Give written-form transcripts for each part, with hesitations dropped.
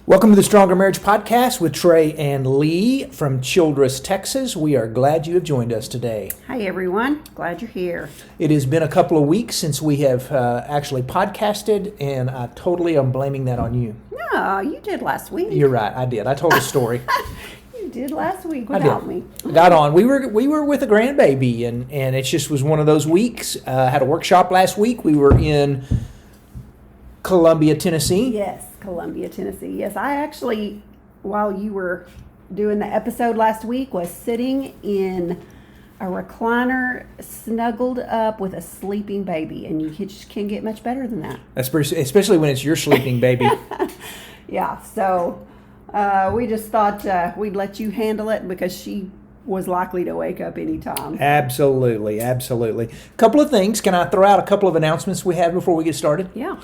Welcome to the Stronger Marriage Podcast with Trey and Lee from Childress, Texas. We are glad you have joined us today. Hi, everyone. Glad you're here. It has been a couple of weeks since we have actually podcasted, and I totally am blaming that on you. No, you did last week. You're right. I did. I told a story. You did last week without me. Got on. We were with a grandbaby, and it just was one of those weeks. Had a workshop last week. We were in Columbia, Tennessee. Yes, Columbia, Tennessee. Yes, I actually, while you were doing the episode last week, was sitting in a recliner, snuggled up with a sleeping baby, and you just can't get much better than that. That's especially when it's your sleeping baby. Yeah, so we just thought we'd let you handle it because she was likely to wake up anytime. Absolutely. A couple of things. Can I throw out a couple of announcements we have before we get started? Yeah.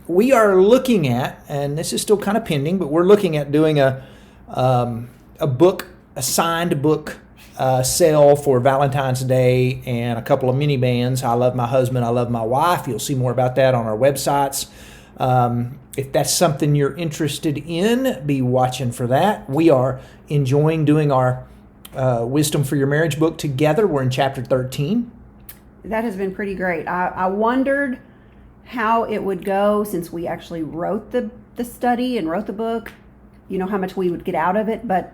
We are looking at, and this is still kind of pending, but we're looking at doing a signed book sale for Valentine's Day and a couple of mini bands. I Love My Husband, I Love My Wife. You'll see more about that on our websites. If that's something you're interested in, be watching for that. We are enjoying doing our Wisdom for Your Marriage book together. We're in chapter 13. That has been pretty great. I wondered how it would go since we actually wrote the study and wrote the book, how much we would get out of it. But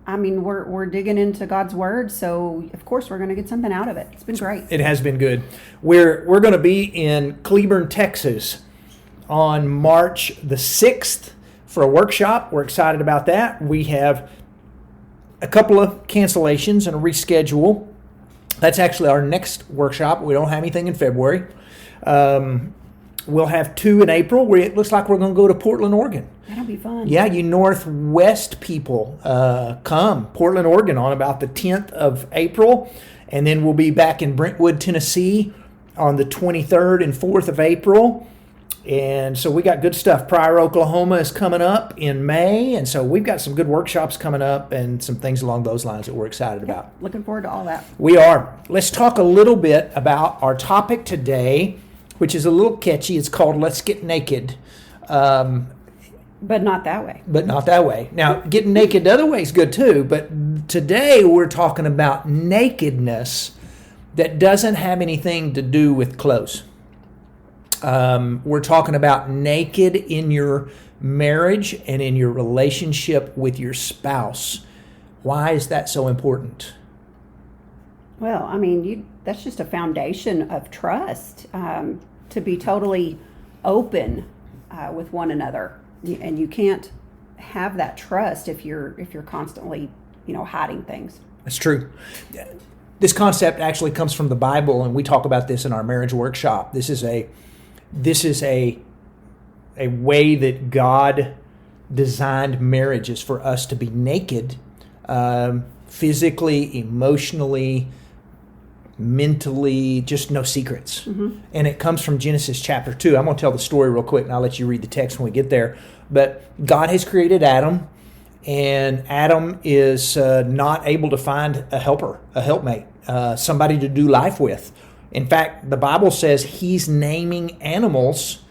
I mean, we're digging into God's Word, so of course we're going to get something out of it. It's been great. It has been good. We're going to be in Cleburne, Texas on March the 6th for a workshop. We're excited about that. We have a couple of cancellations and a reschedule. That's actually our next workshop. We don't have anything in February. We'll have 2 in April. It looks like we're going to go to Portland, Oregon. That'll be fun. Yeah, you Northwest people, come. Portland, Oregon on about the 10th of April. And then we'll be back in Brentwood, Tennessee on the 23rd and 4th of April. And so we got good stuff. Pryor, Oklahoma is coming up in May. And so we've got some good workshops coming up and some things along those lines that we're excited about. Looking forward to all that. We are. Let's talk a little bit about our topic today, which is a little catchy. It's called Let's Get Naked. But not that way. Now, getting naked the other way is good too. But today we're talking about nakedness that doesn't have anything to do with clothes. We're talking about naked in your marriage and in your relationship with your spouse. Why is that so important? Well, I mean, that's just a foundation of trust, to be totally open with one another. And you can't have that trust if you're constantly, hiding things. That's true. This concept actually comes from the Bible, and we talk about this in our marriage workshop. This is a way that God designed marriages for us to be naked, physically, emotionally, mentally, just no secrets. Mm-hmm. And it comes from Genesis chapter 2. I'm going to tell the story real quick, and I'll let you read the text when we get there. But God has created Adam, and Adam is not able to find a helpmate, somebody to do life with. In fact, the Bible says he's naming animals,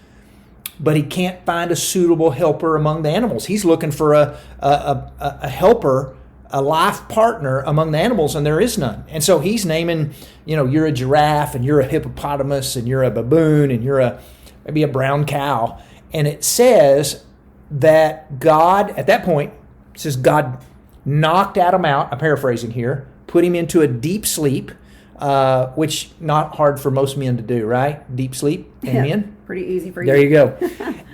but he can't find a suitable helper among the animals. He's looking for a helper, a life partner among the animals, and there is none. And so he's naming, you're a giraffe, and you're a hippopotamus, and you're a baboon, and you're maybe a brown cow. And it says that God, at that point, God knocked Adam out, I'm paraphrasing here, put him into a deep sleep, which not hard for most men to do, right? Deep sleep and men. Pretty easy for you. There you go.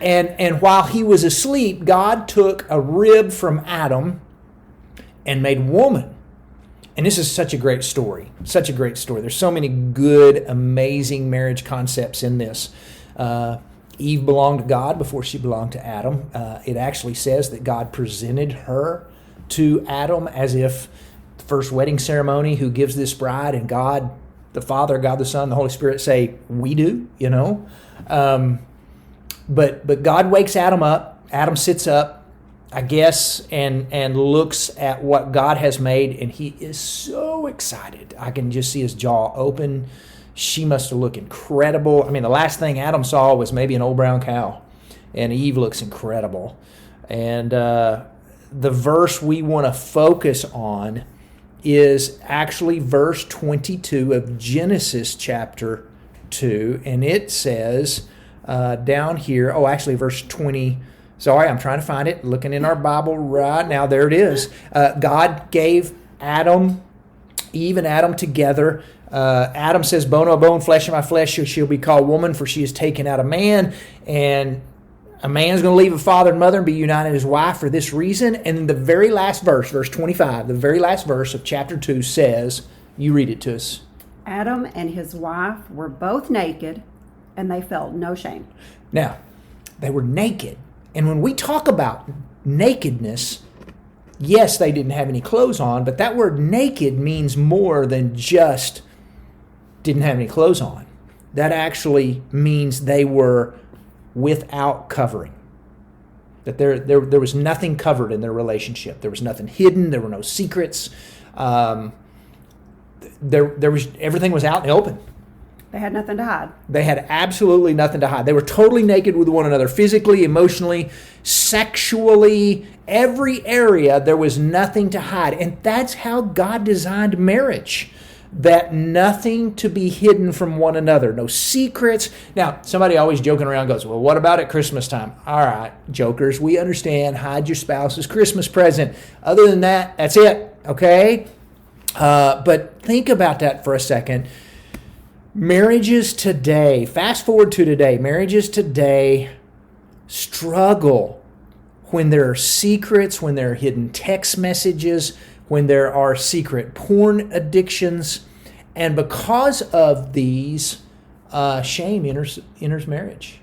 And while he was asleep, God took a rib from Adam and made woman. And this is such a great story. There's so many good, amazing marriage concepts in this. Eve belonged to God before she belonged to Adam. It actually says that God presented her to Adam as if first wedding ceremony, who gives this bride, and God the Father, God the Son, the Holy Spirit say, we do, But God wakes Adam up. Adam sits up, I guess, and looks at what God has made, and he is so excited. I can just see his jaw open. She must have looked incredible. I mean, the last thing Adam saw was maybe an old brown cow, and Eve looks incredible. And the verse we want to focus on is actually verse 22 of Genesis chapter 2. And it says down here, actually verse 20. Sorry, I'm trying to find it. Looking in our Bible right now. There it is. God gave Eve and Adam together. Adam says, bone of my bone, flesh of my flesh, she'll be called woman, for she is taken out of man. And a man's going to leave a father and mother and be united to his wife for this reason. And the very last verse, verse 25, the very last verse of chapter 2 says, you read it to us. Adam and his wife were both naked, and they felt no shame. Now, they were naked. And when we talk about nakedness, yes, they didn't have any clothes on, but that word naked means more than just didn't have any clothes on. That actually means they were without covering. That there was nothing covered in their relationship. There was nothing hidden. There were no secrets. Everything was out in the open. They had nothing to hide. They had absolutely nothing to hide. They were totally naked with one another, physically, emotionally, sexually, every area. There was nothing to hide. And that's how God designed marriage. That nothing to be hidden from one another. No secrets. Now, somebody always joking around goes, well, what about at Christmas time? All right, jokers, we understand. Hide your spouse's Christmas present. Other than that, that's it. Okay? But think about that for a second. Marriages today, fast forward to today, marriages today struggle when there are secrets, when there are hidden text messages, when there are secret porn addictions. And because of these, shame enters marriage.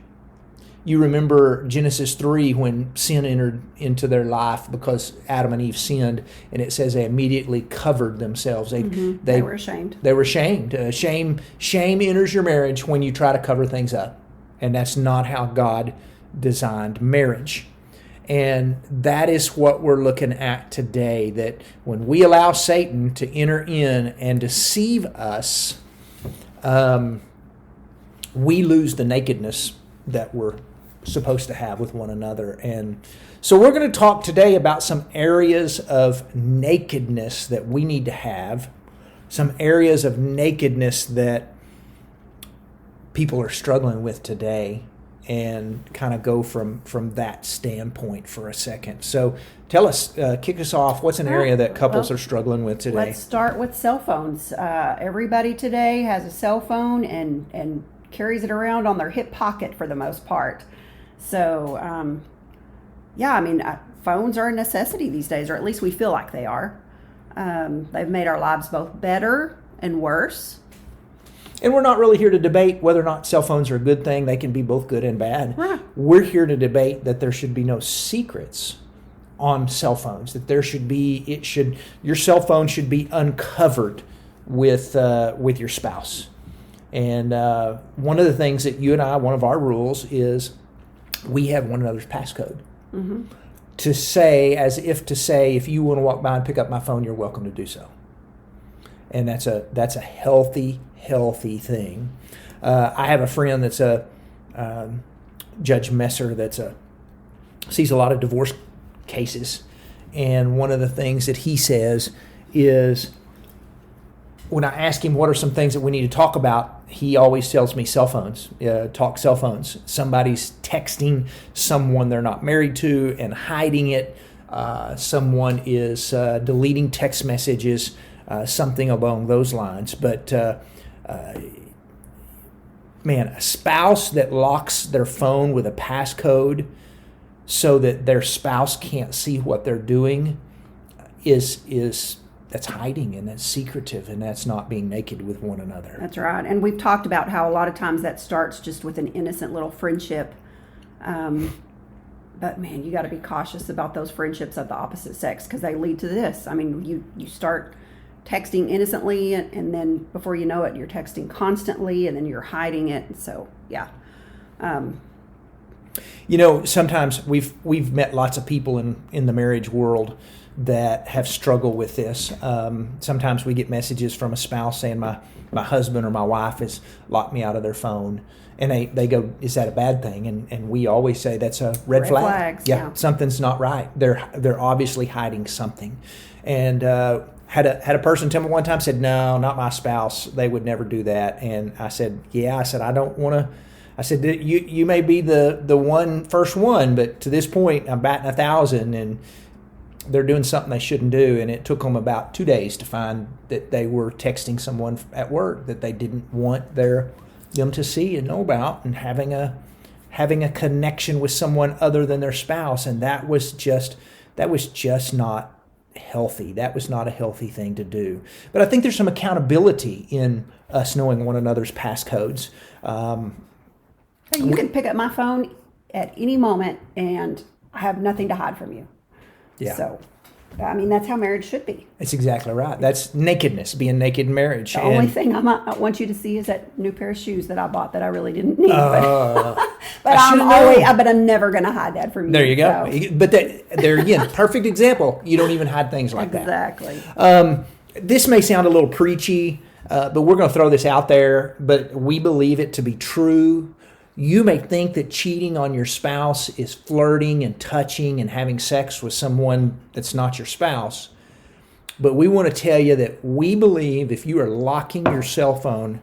You remember Genesis 3 when sin entered into their life because Adam and Eve sinned, and it says they immediately covered themselves. They were ashamed. They were ashamed. Shame enters your marriage when you try to cover things up. And that's not how God designed marriage. And that is what we're looking at today, that when we allow Satan to enter in and deceive us, we lose the nakedness that we're supposed to have with one another. And so we're going to talk today about some areas of nakedness that we need to have, some areas of nakedness that people are struggling with today, and kind of go from that standpoint for a second. So tell us, kick us off, what's an area that couples are struggling with today? Let's start with cell phones. Everybody today has a cell phone and carries it around on their hip pocket for the most part. So, phones are a necessity these days, or at least we feel like they are. They've made our lives both better and worse. And we're not really here to debate whether or not cell phones are a good thing. They can be both good and bad. Right. We're here to debate that there should be no secrets on cell phones, that your cell phone should be uncovered with your spouse. And one of the things that you and I, one of our rules is we have one another's passcode. Mm-hmm. To say, if you want to walk by and pick up my phone, you're welcome to do so. And that's a healthy thing. I have a friend that's Judge Messer sees a lot of divorce cases. And one of the things that he says is, when I ask him what are some things that we need to talk about, he always tells me cell phones. Talk cell phones. Somebody's texting someone they're not married to and hiding it. Someone is deleting text messages, something along those lines. But a spouse that locks their phone with a passcode so that their spouse can't see what they're doing that's hiding, and that's secretive, and that's not being naked with one another. That's right. And we've talked about how a lot of times that starts just with an innocent little friendship. But man, you got to be cautious about those friendships of the opposite sex, because they lead to this. I mean, you start texting innocently, and then before you know it, you're texting constantly, and then you're hiding it. So, yeah. Sometimes we've met lots of people in the marriage world that have struggled with this. Sometimes we get messages from a spouse saying my husband or my wife has locked me out of their phone. And they go, is that a bad thing? And we always say that's a red flag. Flags, yeah. Something's not right. They're obviously hiding something. And had a person tell me one time, said, no, not my spouse. They would never do that. And I said, I don't want to. I said, you may be the first one, but to this point, I'm batting 1,000, and they're doing something they shouldn't do. And it took them about 2 days to find that they were texting someone at work that they didn't want them to see and know about, and having a connection with someone other than their spouse. And that was just not healthy. That was not a healthy thing to do. But I think there's some accountability in us knowing one another's passcodes. You can pick up my phone at any moment and I have nothing to hide from you. Yeah. So, that's how marriage should be. That's exactly right. That's nakedness, being naked in marriage. The only thing I want you to see is that new pair of shoes that I bought that I really didn't need. But I'm never going to hide that from you. There you go. So. But there again, perfect example. You don't even hide things like exactly. that. This may sound a little preachy, but we're going to throw this out there. But we believe it to be true. You may think that cheating on your spouse is flirting and touching and having sex with someone that's not your spouse. But we want to tell you that we believe if you are locking your cell phone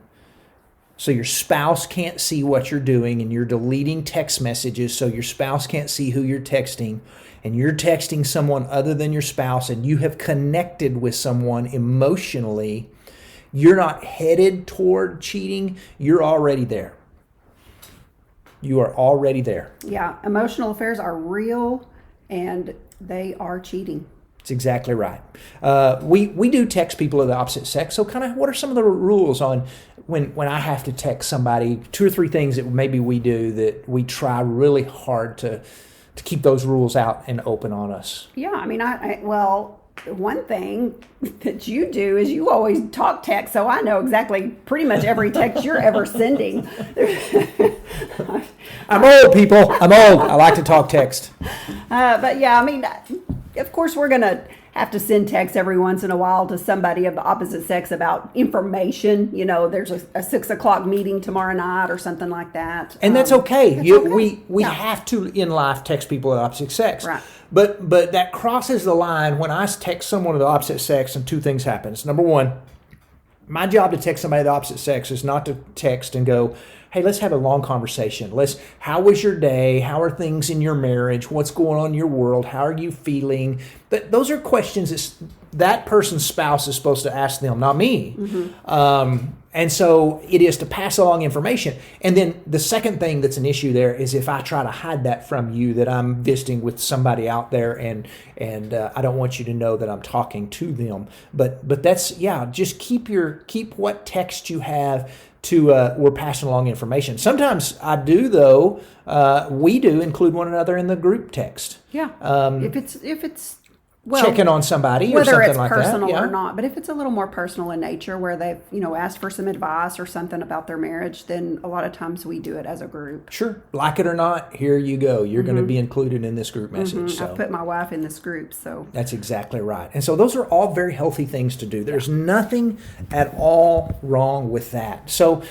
so your spouse can't see what you're doing, and you're deleting text messages so your spouse can't see who you're texting, and you're texting someone other than your spouse, and you have connected with someone emotionally, you're not headed toward cheating. You're already there. You are already there. Yeah, emotional affairs are real, and they are cheating. That's exactly right. We do text people of the opposite sex. So kind of what are some of the rules on when I have to text somebody? 2 or 3 things that maybe we do that we try really hard to keep those rules out and open on us. Yeah, one thing that you do is you always talk text, so I know exactly pretty much every text you're ever sending. I'm old, people. I'm old. I like to talk text. But yeah, of course we're going to have to send text every once in a while to somebody of the opposite sex about information. There's a 6:00 meeting tomorrow night or something like that. And that's okay. Okay. We have to, in life, text people of the opposite sex. Right. But that crosses the line when I text someone of the opposite sex, and 2 things happen. Number one, my job to text somebody of the opposite sex is not to text and go, hey, let's have a long conversation. How was your day? How are things in your marriage? What's going on in your world? How are you feeling? But those are questions that person's spouse is supposed to ask them, not me. Mm-hmm. And so it is to pass along information. And then the second thing that's an issue there is if I try to hide that from you, that I'm visiting with somebody out there, and I don't want you to know that I'm talking to them. But that's, just keep what text you have to we're passing along information. Sometimes I do, though. We do include one another in the group text. Yeah. If it's checking on somebody or whether something it's like personal that, or not. But if it's a little more personal in nature, where they've asked for some advice or something about their marriage, then a lot of times we do it as a group. Sure, like it or not, here you go. You're going to be included in this group message. So I've put my wife in this group, so that's exactly right. And so those are all very healthy things to do. There's nothing at all wrong with that. So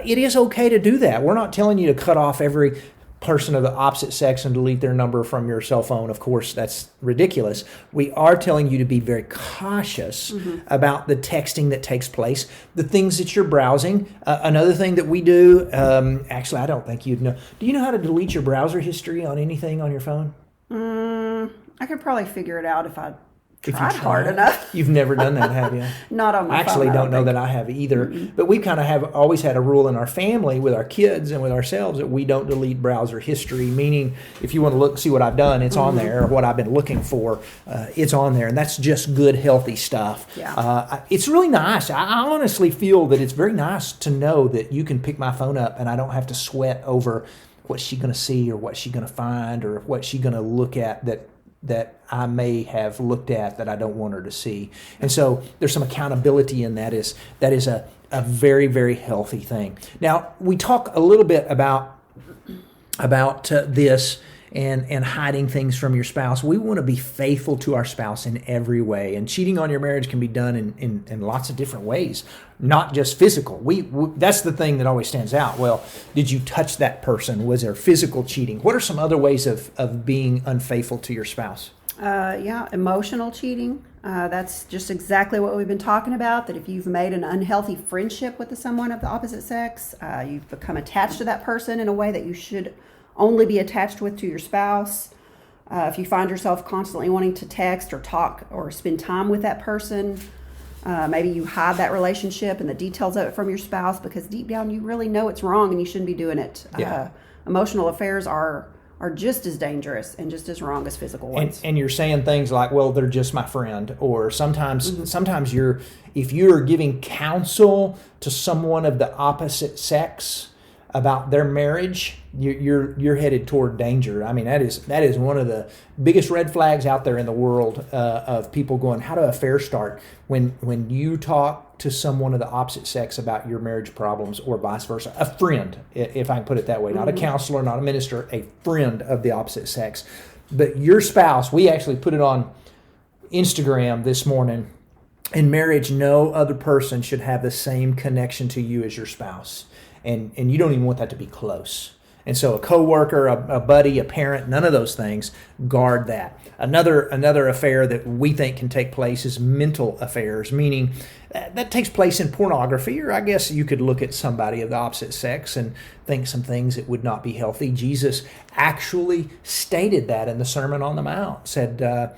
it is okay to do that. We're not telling you to cut off every person of the opposite sex and delete their number from your cell phone. Of course, that's ridiculous. We are telling you to be very cautious about the texting that takes place, the things that you're browsing. Another thing that we do, actually, I don't think you'd know. Do you know how to delete your browser history on anything on your phone? I could probably figure it out if I tried hard enough. You've never done that, have you? Not on my phone. I actually don't know that I have either. But we kind of have always had a rule in our family with our kids and with ourselves that we don't delete browser history, meaning if you want to look, see what I've done, it's on there, or what I've been looking for, it's on there. And that's just good, healthy stuff. Yeah. It's really nice. I honestly feel that it's very nice to know that you can pick my phone up and I don't have to sweat over what's she going to see or what's she going to find or what's she going to look at that I may have looked at that I don't want her to see. And so there's some accountability in that is a very, very healthy thing. Now, we talk a little bit about about this and hiding things from your spouse. We want to be faithful to our spouse in every way. And cheating on your marriage can be done in lots of different ways, not just physical. That's the thing that always stands out. Well, did you touch that person? Was there physical cheating? What are some other ways of being unfaithful to your spouse? Emotional cheating. That's just exactly what we've been talking about, that if you've made an unhealthy friendship with someone of the opposite sex, you've become attached to that person in a way that you should only be attached to your spouse. If you find yourself constantly wanting to text or talk or spend time with that person, maybe you hide that relationship and the details of it from your spouse because deep down you really know it's wrong and you shouldn't be doing it. Yeah. Emotional affairs are just as dangerous and just as wrong as physical ones. And you're saying things like, well, they're just my friend. Or sometimes if you're giving counsel to someone of the opposite sex about their marriage, you're headed toward danger. I mean, that is one of the biggest red flags out there in the world of people going, how do affairs start? When you talk to someone of the opposite sex about your marriage problems or vice versa, a friend, if I can put it that way, not a counselor, not a minister, a friend of the opposite sex. But your spouse, we actually put it on Instagram this morning. In marriage, no other person should have the same connection to you as your spouse. And you don't even want that to be close. And so a coworker, a buddy, a parent, none of those things, guard that. Another affair that we think can take place is mental affairs, meaning that takes place in pornography, or I guess you could look at somebody of the opposite sex and think some things that would not be healthy. Jesus actually stated that in the Sermon on the Mount, said,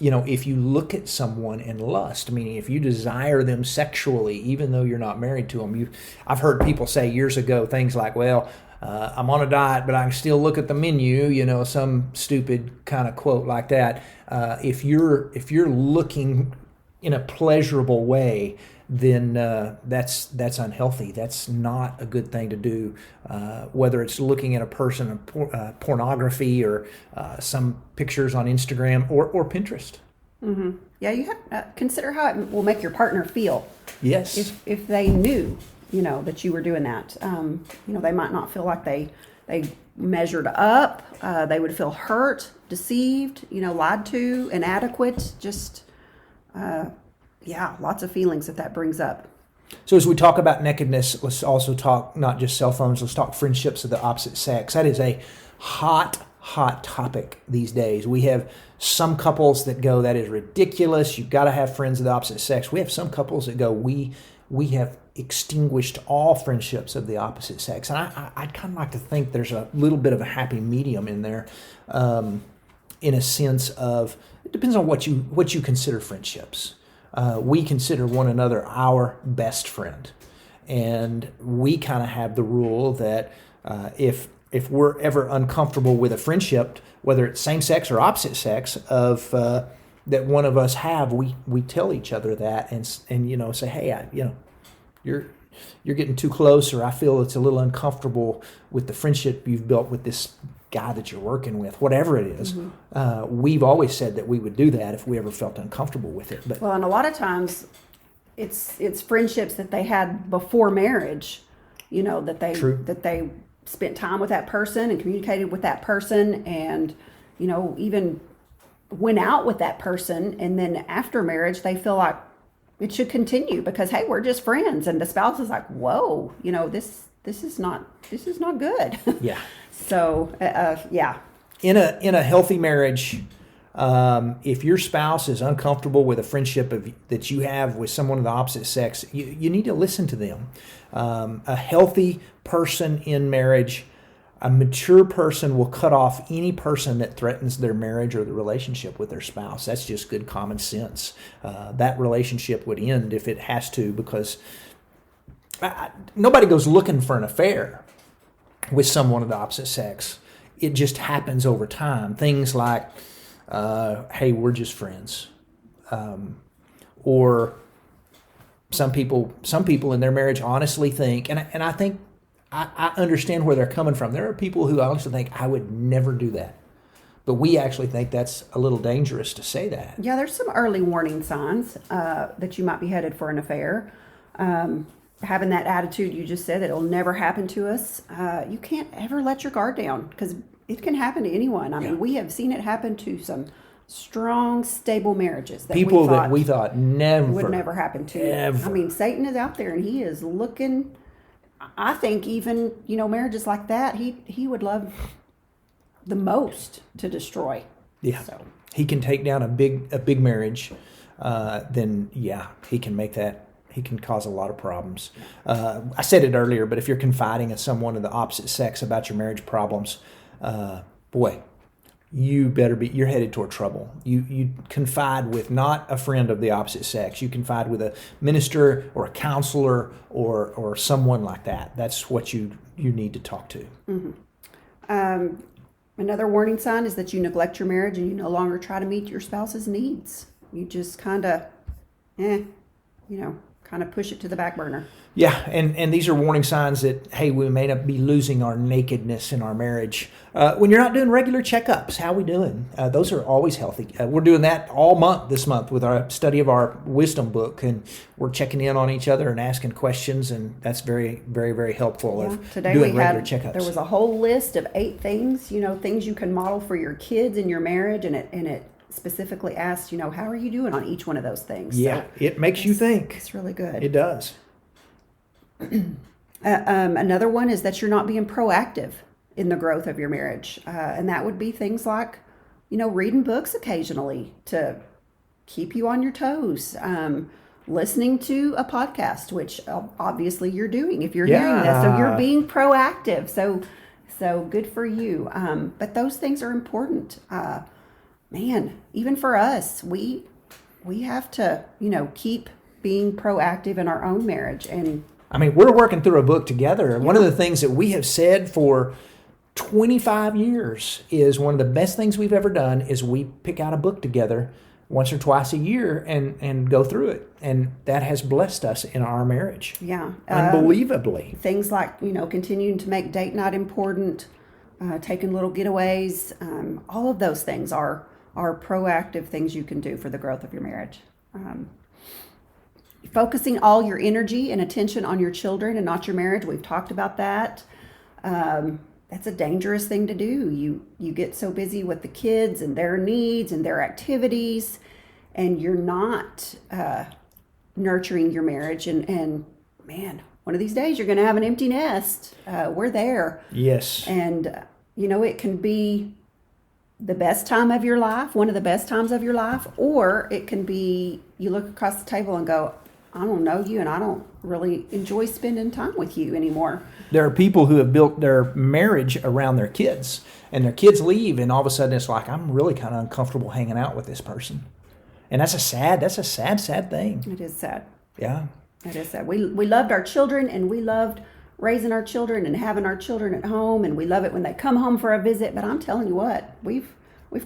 if you look at someone in lust, meaning if you desire them sexually, even though you're not married to them, I've heard people say years ago things like, well, I'm on a diet, but I can still look at the menu, some stupid kind of quote like that. If you're looking in a pleasurable way, then that's unhealthy. That's not a good thing to do, whether it's looking at a person of pornography or some pictures on Instagram or Pinterest. Mm-hmm. Yeah, you have to consider how it will make your partner feel. Yes. If they knew, that you were doing that, they might not feel like they measured up. They would feel hurt, deceived, lied to, inadequate, just... lots of feelings that brings up. So as we talk about nakedness, let's also talk not just cell phones, let's talk friendships of the opposite sex. That is a hot topic these days. We have some couples that go, that is ridiculous. You've got to have friends of the opposite sex. We have some couples that go, we have extinguished all friendships of the opposite sex. And I'd kind of like to think there's a little bit of a happy medium in there, in a sense of, it depends on what you consider friendships. We consider one another our best friend. And we kind of have the rule that if we're ever uncomfortable with a friendship, whether it's same sex or opposite sex, of that one of us have, we tell each other that and say, hey, you're getting too close, or I feel it's a little uncomfortable with the friendship you've built with this guy that you're working with, whatever it is. Mm-hmm. We've always said that we would do that if we ever felt uncomfortable with it. But and a lot of times it's friendships that they had before marriage, that they spent time with that person and communicated with that person and, even went out with that person. And then after marriage, they feel like it should continue because, hey, we're just friends. And the spouse is like, whoa, this is not good. Yeah. So, In a healthy marriage, if your spouse is uncomfortable with a friendship that you have with someone of the opposite sex, you need to listen to them. A healthy person in marriage, a mature person will cut off any person that threatens their marriage or the relationship with their spouse. That's just good common sense. That relationship would end if it has to, because nobody goes looking for an affair with someone of the opposite sex. It just happens over time. Things like, hey, we're just friends. Or some people in their marriage honestly think, and I think I understand where they're coming from. There are people who honestly think, I would never do that. But we actually think that's a little dangerous to say that. Yeah, there's some early warning signs that you might be headed for an affair. having that attitude you just said that it'll never happen to us, you can't ever let your guard down, because it can happen to anyone. I mean, we have seen it happen to some strong, stable marriages that people that we thought never would never happen to. Ever. I mean, Satan is out there and he is looking. I think even, marriages like that, he would love the most to destroy. Yeah. So He can take down a big marriage, then he can make that. He can cause a lot of problems. I said it earlier, but if you're confiding in someone of the opposite sex about your marriage problems, boy, you're headed toward trouble. You confide with not a friend of the opposite sex. You confide with a minister or a counselor or someone like that. That's what you need to talk to. Mm-hmm. Another warning sign is that you neglect your marriage and you no longer try to meet your spouse's needs. You just kind of, push it to the back burner. Yeah, and these are warning signs that, hey, we may not be losing our nakedness in our marriage. When you're not doing regular checkups, how we doing? Those are always healthy. We're doing that all month this month with our study of our wisdom book, and we're checking in on each other and asking questions, and that's very, very, very helpful of today doing regular checkups. There was a whole list of 8 things, things you can model for your kids in your marriage, and it specifically asked, how are you doing on each one of those things? Yeah, so it makes you think. It's really good. It does. Another one is that you're not being proactive in the growth of your marriage. And that would be things like, reading books occasionally to keep you on your toes. Listening to a podcast, which obviously you're doing if you're hearing this. So you're being proactive. So good for you. But those things are important. Even for us, we have to, keep being proactive in our own marriage. And we're working through a book together. One of the things that we have said for 25 years is one of the best things we've ever done is we pick out a book together once or twice a year and go through it. And that has blessed us in our marriage. Yeah. Unbelievably. Things like, continuing to make date night important, taking little getaways. All of those things are proactive things you can do for the growth of your marriage. Focusing all your energy and attention on your children and not your marriage. We've talked about that. That's a dangerous thing to do. You get so busy with the kids and their needs and their activities, and you're not nurturing your marriage. And man, one of these days you're going to have an empty nest. We're there. Yes. And, it can be the best time of your life, one of the best times of your life, or it can be you look across the table and go, I don't know you and I don't really enjoy spending time with you anymore. There are people who have built their marriage around their kids, and their kids leave, and all of a sudden it's like, I'm really kind of uncomfortable hanging out with this person. And that's a sad thing. It is sad. Yeah. It is sad. We loved our children, and we loved raising our children and having our children at home, and we love it when they come home for a visit. But I'm telling you what, we've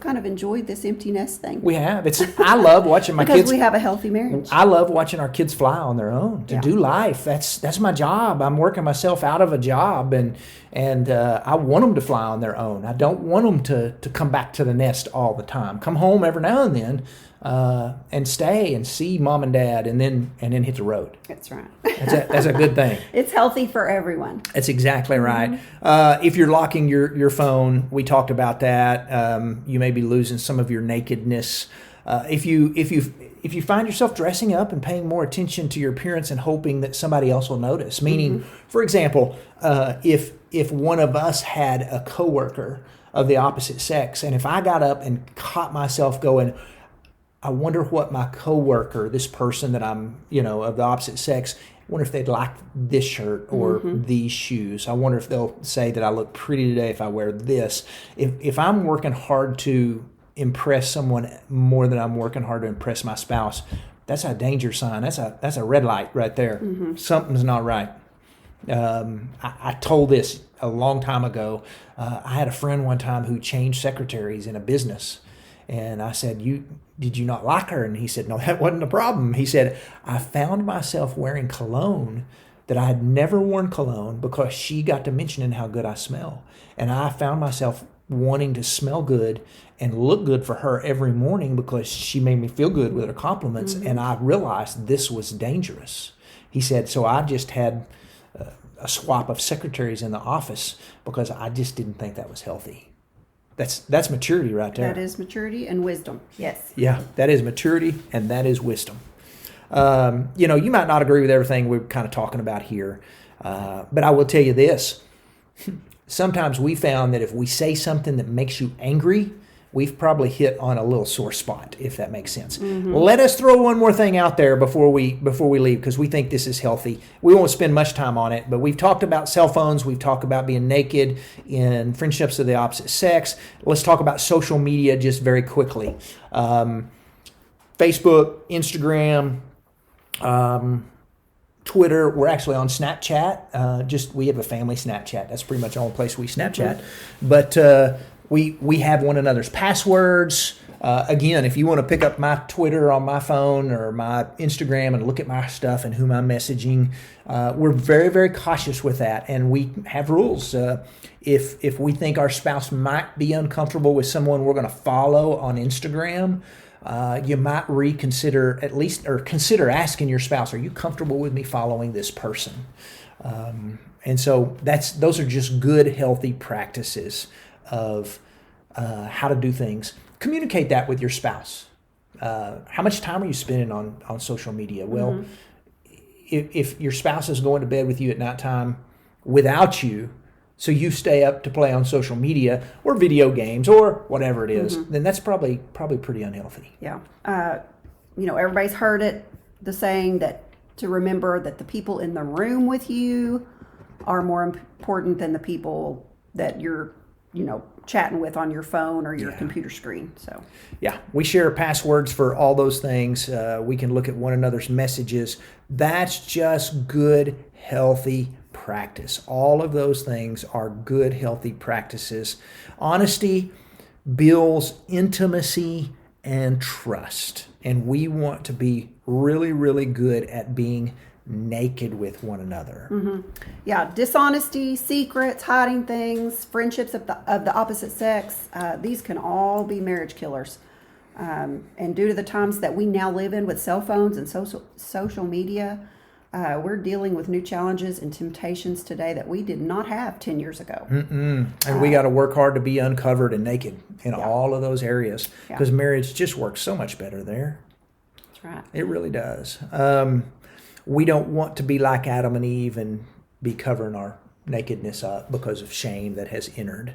kind of enjoyed this empty nest thing. We have. I love watching my kids. Because we have a healthy marriage. I love watching our kids fly on their own to do life. That's my job. I'm working myself out of a job, and I want them to fly on their own. I don't want them to come back to the nest all the time. Come home every now and then, and stay and see mom and dad, and then hit the road. That's right. That's a good thing. It's healthy for everyone. That's exactly right. If you're locking your phone, we talked about that. You may be losing some of your nakedness. If you find yourself dressing up and paying more attention to your appearance and hoping that somebody else will notice, meaning, for example, if one of us had a coworker of the opposite sex, and if I got up and caught myself going, I wonder what my coworker, this person that I'm, of the opposite sex, I wonder if they'd like this shirt or these shoes. I wonder if they'll say that I look pretty today if I wear this. If I'm working hard to impress someone more than I'm working hard to impress my spouse, that's a danger sign. That's a red light right there. Something's not right. I told this a long time ago. I had a friend one time who changed secretaries in a business. And I said, did you not like her? And he said, no, that wasn't a problem. He said, I found myself wearing cologne that I had never worn cologne because she got to mentioning how good I smell. And I found myself wanting to smell good and look good for her every morning because she made me feel good with her compliments. And I realized this was dangerous. He said, so I just had a swap of secretaries in the office because I just didn't think that was healthy. That's maturity right there. That is maturity and wisdom. Yes. Yeah, that is maturity and that is wisdom. You might not agree with everything we're kind of talking about here, but I will tell you this. Sometimes we found that if we say something that makes you angry, we've probably hit on a little sore spot, if that makes sense. Mm-hmm. Let us throw one more thing out there before we leave, because we think this is healthy. We won't spend much time on it, but we've talked about cell phones. We've talked about being naked in friendships of the opposite sex. Let's talk about social media just very quickly. Facebook, Instagram, Twitter. We're actually on Snapchat. We have a family Snapchat. That's pretty much the only place we Snapchat. Mm-hmm. But we have one another's passwords. Again, if you want to pick up my Twitter on my phone or my Instagram and look at my stuff and whom I'm messaging, we're very, very cautious with that. And we have rules. If we think our spouse might be uncomfortable with someone we're going to follow on Instagram, you might reconsider consider asking your spouse, are you comfortable with me following this person? And so those are just good, healthy practices of how to do things. Communicate that with your spouse. How much time are you spending on social media? Well, mm-hmm. if your spouse is going to bed with you at nighttime without you, so you stay up to play on social media or video games or whatever it is, mm-hmm. then that's probably pretty unhealthy. Yeah. Everybody's heard the saying that to remember that the people in the room with you are more important than the people that you're, chatting with on your phone or your computer screen. So, yeah, we share passwords for all those things. We can look at one another's messages. That's just good, healthy practice. All of those things are good, healthy practices. Honesty builds intimacy and trust. And we want to be really, really good at being naked with one another. Mm-hmm. Yeah, dishonesty, secrets, hiding things, friendships of the opposite sex, these can all be marriage killers. And due to the times that we now live in with cell phones and social media, we're dealing with new challenges and temptations today that we did not have 10 years ago. And we got to work hard to be uncovered and naked in all of those areas, because marriage just works so much better there. That's right. It really does. We don't want to be like Adam and Eve and be covering our nakedness up because of shame that has entered.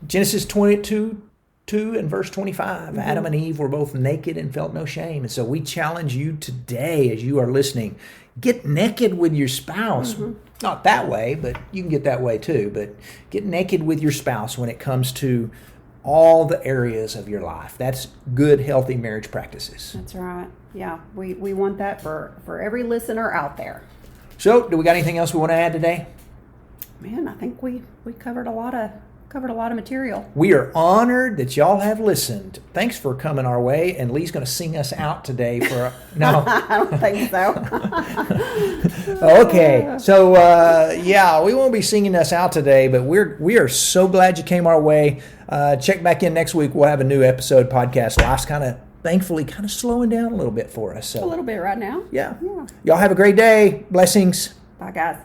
Genesis 22 and verse 25, mm-hmm. Adam and Eve were both naked and felt no shame. And so we challenge you today as you are listening, get naked with your spouse. Mm-hmm. Not that way, but you can get that way too. But get naked with your spouse when it comes to all the areas of your life. That's good, healthy marriage practices. That's right. Yeah, we want that for every listener out there. So, do we got anything else we want to add today? Man, I think we covered a lot of material. We are honored that y'all have listened. Thanks for coming our way. And Lee's going to sing us out today for no. I don't think so. Okay, so we won't be singing us out today, but we are so glad you came our way. Check back in next week. We'll have a new episode podcast. Life's thankfully slowing down a little bit for us. So a little bit right now. Yeah. Y'all have a great day. Blessings. Bye, guys.